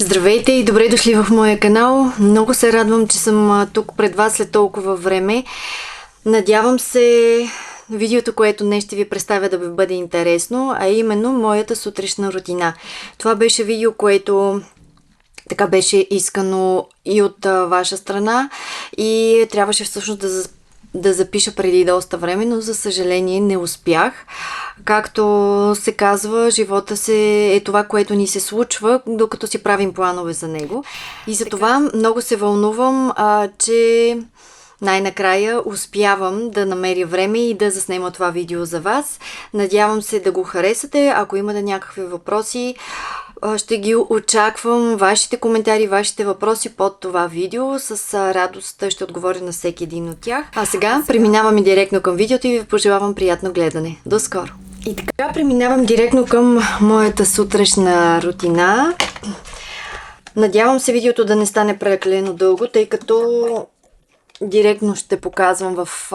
Здравейте и добре дошли в моя канал. Много се радвам, че съм тук пред вас след толкова време. Надявам се видеото, което днес ще ви представя, да ви бъде интересно, а именно моята сутрешна рутина. Това беше видео, което така беше искано и от ваша страна и трябваше всъщност да запиша преди доста време, но за съжаление не успях. Както се казва, живота се е това, което ни се случва, докато си правим планове за него. И за това много се вълнувам, че най-накрая успявам да намеря време и да заснема това видео за вас. Надявам се да го харесате. Ако имате някакви въпроси, ще ги очаквам. Вашите коментари, вашите въпроси под това видео. С радост ще отговоря на всеки един от тях. А сега преминаваме директно към видеото и ви пожелавам приятно гледане. До скоро! И така преминавам директно към моята сутрешна рутина. Надявам се видеото да не стане прекалено дълго, тъй като директно ще показвам в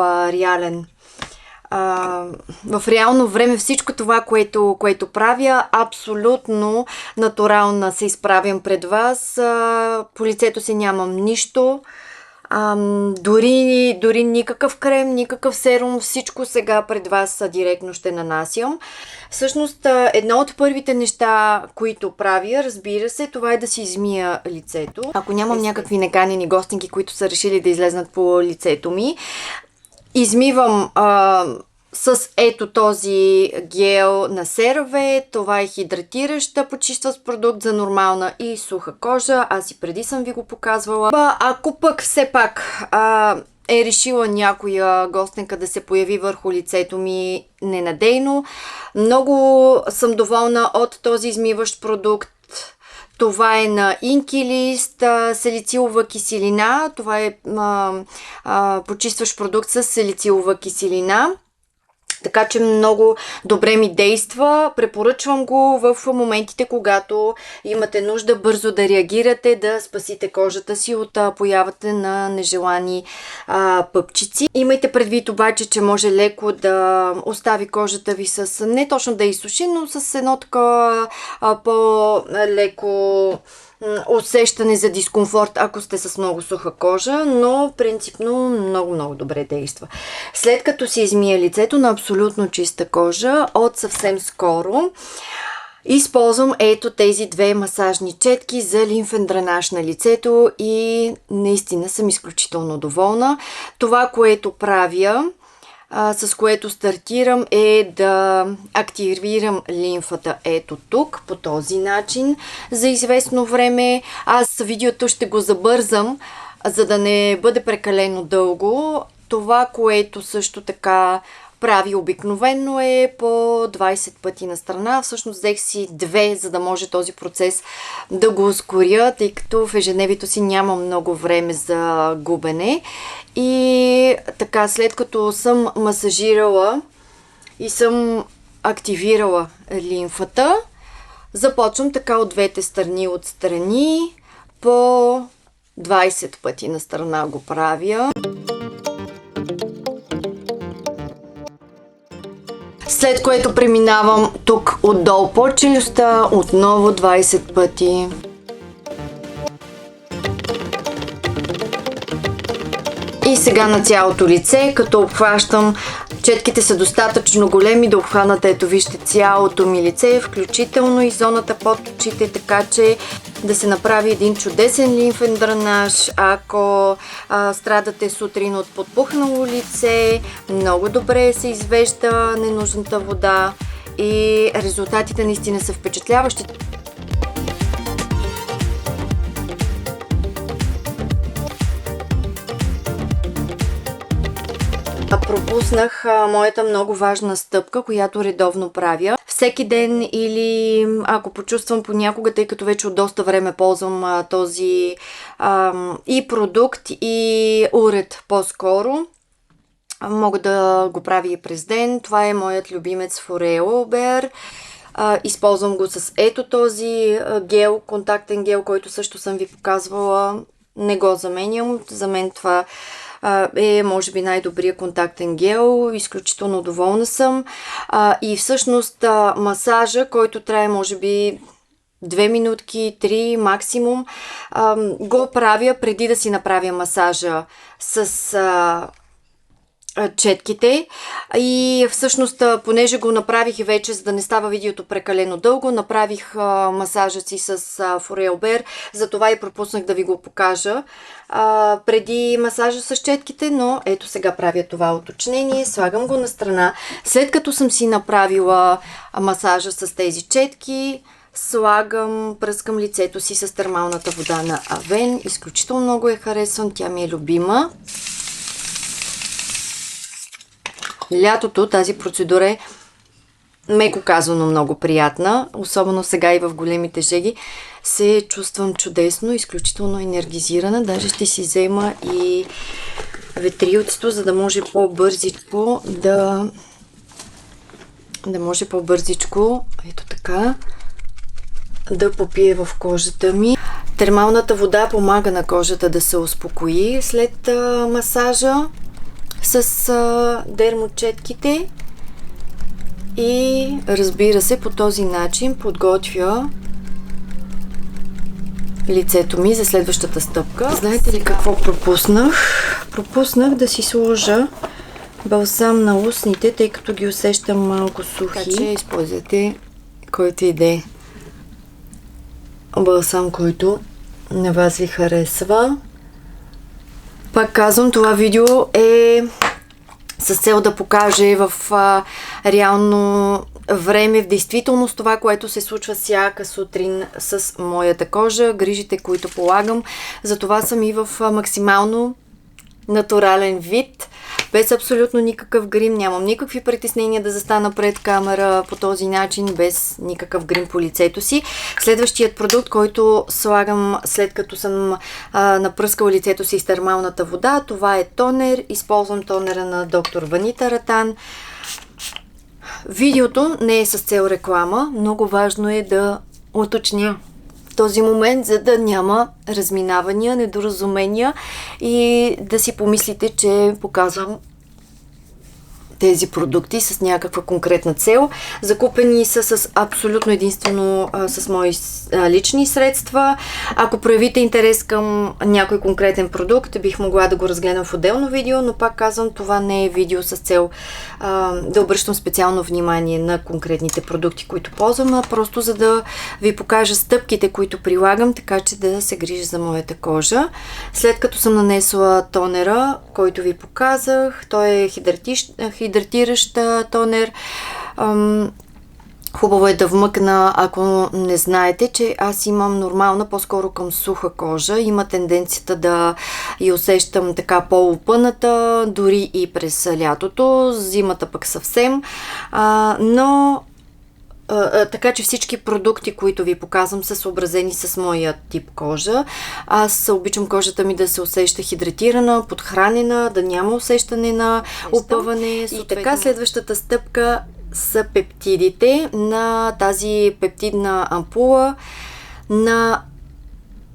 реално време всичко това, което правя. Абсолютно натурална се изправям пред вас. По лицето си нямам нищо. Дори никакъв крем, никакъв серум, всичко сега пред вас директно ще нанасям. Всъщност, едно от първите неща, които правя, разбира се, това е да си измия лицето. Ако нямам някакви неканени гостинки, които са решили да излезнат по лицето ми, измивам с ето този гел на CeraVe. Това е хидратираща, почистващ продукт за нормална и суха кожа. Аз и преди съм ви го показвала. Ако пък все пак е решила някоя гостенка да се появи върху лицето ми ненадейно, много съм доволна от този измиващ продукт. Това е на Inkey салицилова киселина. Това е почистващ продукт с салицилова киселина. Така че много добре ми действа. Препоръчвам го в моментите, когато имате нужда бързо да реагирате, да спасите кожата си от появата на нежелани пъпчици. Имайте предвид обаче, че може леко да остави кожата ви с, не точно да изсуши, но с едно такова по-леко усещане за дискомфорт, ако сте с много суха кожа, но принципно много добре действа. След като си измия лицето на абсолютно чиста кожа, от съвсем скоро използвам ето тези две масажни четки за лимфен дренаж на лицето и наистина съм изключително доволна. Това, което правя, с което стартирам, е да активирам лимфата ето тук, по този начин, за известно време. Аз видеото ще го забързам, за да не бъде прекалено дълго. Това, което също така прави обикновено, е по 20 пъти на страна. Всъщност взех си 2, за да може този процес да го ускоря, тъй като в ежедневието си няма много време за губене. И така, след като съм масажирала и съм активирала лимфата, започвам така от двете страни отстрани, по 20 пъти на страна го правя. След което преминавам тук отдолу по челюстта, отново 20 пъти. И сега на цялото лице, като обхващам, четките са достатъчно големи да обхванат, ето вижте, цялото ми лице, включително и зоната под очите, така че да се направи един чудесен лимфен дренаж. Ако страдате сутрин от подпухнало лице, много добре се извежда ненужната вода и резултатите наистина са впечатляващи. Пропуснах моята много важна стъпка, която редовно правя. Всеки ден или ако почувствам понякога, тъй като вече от доста време ползвам този и продукт, и уред по-скоро, мога да го правя и през ден. Това е моят любимец Foreo. Използвам го с ето този гел, контактен гел, който също съм ви показвала. Не го заменям. За мен това е може би най-добрият контактен гел. Изключително доволна съм. И всъщност масажа, който трае може би 2 минутки, 3 максимум. Го правя преди да си направя масажа с четките и всъщност, понеже го направих и вече, за да не става видеото прекалено дълго, направих масажа си с Форелбер, затова и пропуснах да ви го покажа преди масажа с четките, но ето сега правя това уточнение, слагам го на страна. След като съм си направила масажа с тези четки, пръскам лицето си с термалната вода на Авен. Изключително много я харесвам, тя ми е любима. Лятото тази процедура е, меко казано, много приятна. Особено сега и в големите жеги се чувствам чудесно, изключително енергизирана. Даже ще си взема и ветрилцето, за да може по-бързичко ето така, да попие в кожата ми. Термалната вода помага на кожата да се успокои след масажа с дермочетките и разбира се, по този начин подготвя лицето ми за следващата стъпка. Знаете ли какво пропуснах? Пропуснах да си сложа балсам на устните, тъй като ги усещам малко сухи. Така че използвате който иде балсам, който на вас ви харесва. Пак казвам, това видео е с цел да покаже в реално време, в действителност, това, което се случва всяка сутрин с моята кожа, грижите, които полагам. Затова съм и в максимално натурален вид, без абсолютно никакъв грим, нямам никакви притеснения да застана пред камера по този начин, без никакъв грим по лицето си. Следващият продукт, който слагам след като съм напръскала лицето си с термалната вода, това е тонер. Използвам тонера на доктор Ванита Ратан. Видеото не е с цел реклама, много важно е да уточня този момент, за да няма разминавания, недоразумения и да си помислите, че показвам тези продукти с някаква конкретна цел. Закупени са с абсолютно единствено с мои лични средства. Ако проявите интерес към някой конкретен продукт, бих могла да го разгледам в отделно видео, но пак казвам, това не е видео с цел да обръщам специално внимание на конкретните продукти, които ползвам, а просто за да ви покажа стъпките, които прилагам, така че да се грижа за моята кожа. След като съм нанесла тонера, който ви показах, той е хидратиращ тонер. Хубаво е да вмъкна, ако не знаете, че аз имам нормална, по-скоро към суха кожа. Има тенденцията да я усещам така по-опъната, дори и през лятото, зимата пък съвсем. Но така че всички продукти, които ви показвам, са съобразени с моя тип кожа. Аз обичам кожата ми да се усеща хидратирана, подхранена, да няма усещане на опъване. И така следващата стъпка са пептидите на тази пептидна ампула на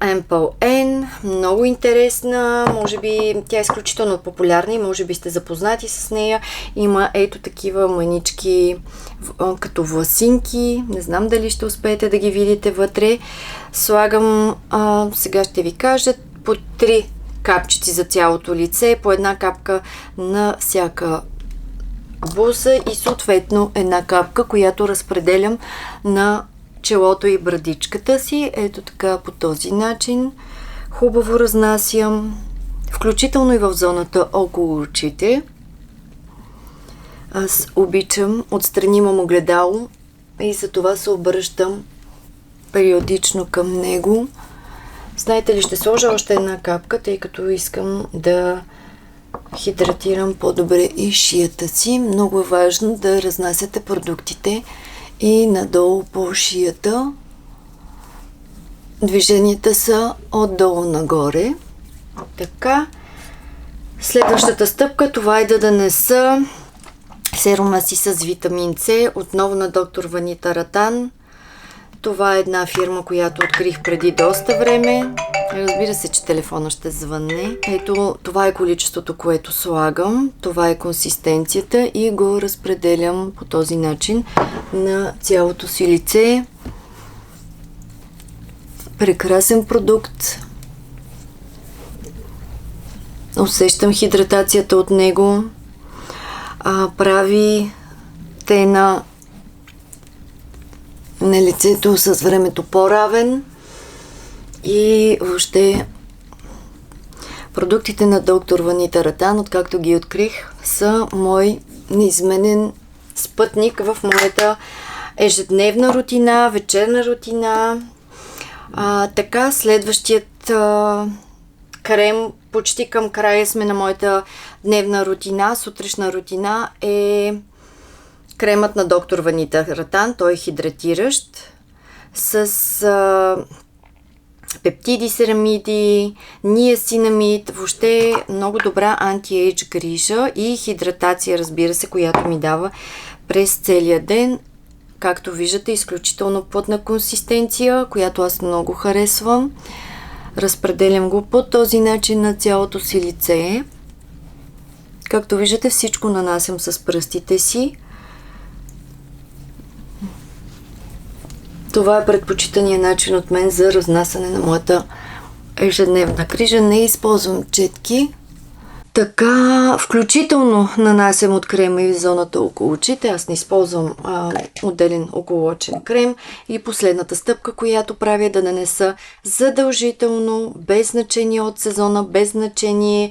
Ample-N. Много интересна, може би тя е изключително популярна и може би сте запознати с нея. Има ето такива мънички като власинки. Не знам дали ще успеете да ги видите вътре. Слагам, сега ще ви кажа, по 3 капчици за цялото лице, по една капка на всяка буса и съответно една капка, която разпределям на челото и брадичката си. Ето така, по този начин хубаво разнасям, включително и в зоната около очите. Аз обичам, отстрани имам огледало и за това се обръщам периодично към него. Знаете ли, ще сложа още една капка, тъй като искам да хидратирам по-добре и шията си. Много е важно да разнасяте продуктите и надолу по шията. Движенията са отдолу нагоре. Така. Следващата стъпка, това е да нанеса серума си с витамин С, отново на доктор Ванита Ратан. Това е една фирма, която открих преди доста време. Разбира се, че телефона ще звънне. Ето, това е количеството, което слагам. Това е консистенцията и го разпределям по този начин на цялото си лице. Прекрасен продукт. Усещам хидратацията от него. Прави тена на лицето с времето по-равен и въобще продуктите на доктор Ванита Ратан, откакто ги открих, са мой неизменен спътник в моята ежедневна рутина, вечерна рутина. Така, следващият крем, почти към края сме на моята дневна рутина, сутрешна рутина, е кремът на доктор Ванита Ратан. Той е хидратиращ с пептиди, серамиди, ниасинамид, въобще много добра анти-ейдж грижа и хидратация, разбира се, която ми дава през целия ден. Както виждате, изключително плътна консистенция, която аз много харесвам. Разпределям го по този начин на цялото си лице. Както виждате, всичко нанасям с пръстите си. Това е предпочитания начин от мен за разнасяне на моята ежедневна грижа. Не използвам четки. Така, включително нанасям от крема и в зоната около очите. Аз не използвам отделен околоочен крем. И последната стъпка, която правя, да нанеса задължително, без значение от сезона, без значение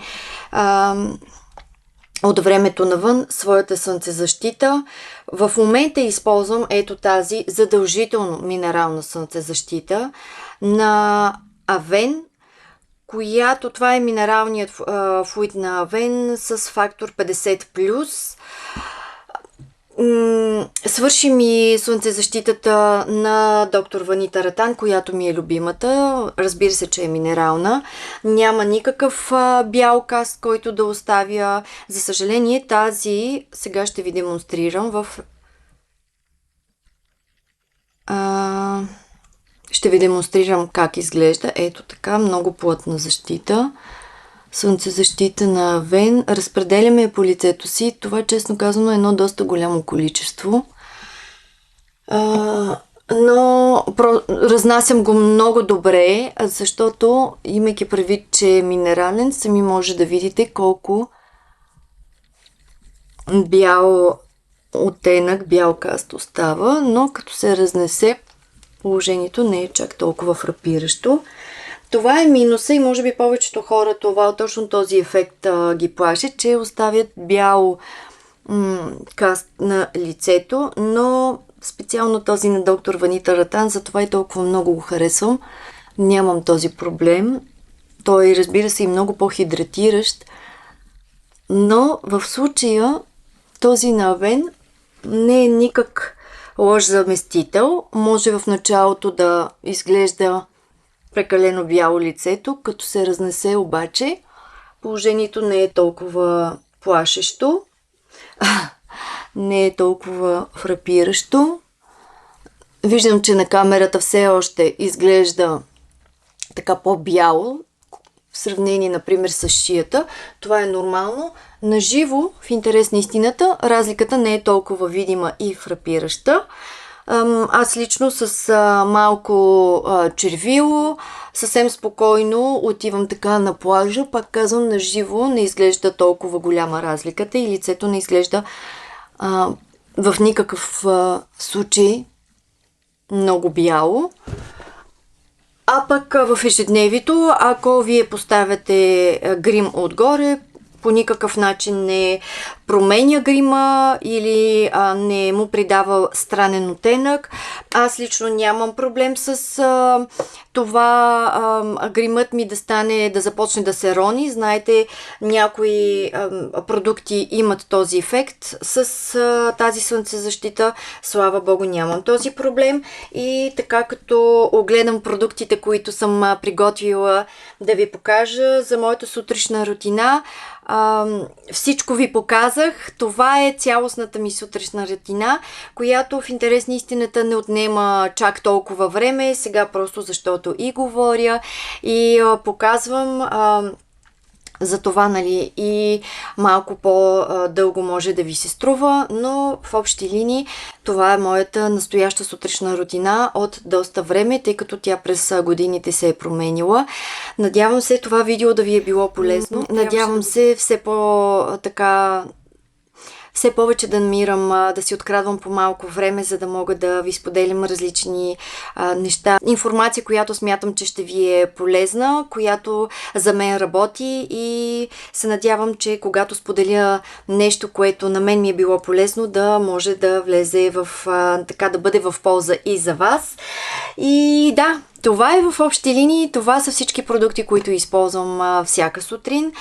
от времето навън, своята слънцезащита. В момента използвам ето тази задължително минерална слънцезащита на Авен, която това е минералният флуид на Авен с фактор 50+. Свърши ми слънцезащитата на доктор Ванита Ратан, която ми е любимата. Разбира се, че е минерална. Няма никакъв бял каст, който да оставя. За съжаление, тази сега ще ви демонстрирам ще ви демонстрирам как изглежда. Ето така, много плътна защита. Слънцезащита на Авен. Разпределяме по лицето си. Това, честно казано, е едно доста голямо количество. Но разнасям го много добре, защото, имайки предвид, че е минерален, сами може да видите колко бял оттенък, бял каст остава, но като се разнесе, положението не е чак толкова фрапиращо. Това е минуса и може би повечето хора точно този ефект ги плаши, че оставят бял каст на лицето, но специално този на доктор Ванита Ратан, затова и толкова много го харесвам. Нямам този проблем. Той, разбира се, и много по-хидратиращ, но в случая този на Авен не е никак лош заместител. Може в началото да изглежда прекалено бяло лицето, като се разнесе обаче, положението не е толкова плашещо, не е толкова фрапиращо. Виждам, че на камерата все още изглежда така по-бяло, в сравнение, например, с шията. Това е нормално. Наживо, в интерес на истината, разликата не е толкова видима и фрапираща. Аз лично с малко червило, съвсем спокойно отивам така на плажа. Пак казвам, на живо не изглежда толкова голяма разликата и лицето не изглежда в никакъв случай много бяло. А пък в ежедневието, ако вие поставяте грим отгоре, по никакъв начин не променя грима или не му придава странен оттенък. Аз лично нямам проблем с това гримът ми да започне да се рони. Знаете, някои продукти имат този ефект. С тази слънцезащита, слава богу, нямам този проблем. И така, като огледам продуктите, които съм приготвила да ви покажа за моята сутрешна рутина, всичко ви показах. Това е цялостната ми сутрешна рутина, която в интерес на истината не отнема чак толкова време. Сега просто защото и говоря и показвам, За това, нали, и малко по-дълго може да ви се струва, но в общи линии това е моята настояща сутрешна рутина от доста време, тъй като тя през годините се е променила. Надявам се това видео да ви е било полезно. Надявам се все повече да намирам, да си открадвам по малко време, за да мога да ви споделям различни неща. Информация, която смятам, че ще ви е полезна, която за мен работи, и се надявам, че когато споделя нещо, което на мен ми е било полезно, да може да влезе да бъде в полза и за вас. И да, това е в общи линии. Това са всички продукти, които използвам всяка сутрин.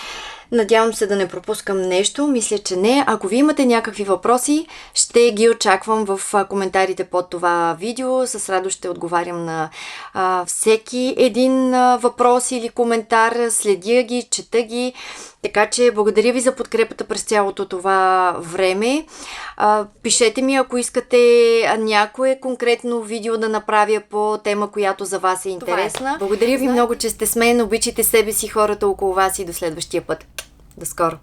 Надявам се да не пропускам нещо. Мисля, че не. Ако ви имате някакви въпроси, ще ги очаквам в коментарите под това видео. С радост ще отговарям на всеки един въпрос или коментар. Следя ги, чета ги. Така че благодаря ви за подкрепата през цялото това време. Пишете ми, ако искате някое конкретно видео да направя по тема, която за вас е интересна. Благодаря ви много, че сте с мен. Обичайте себе си, хората около вас, и до следващия път. До скоро!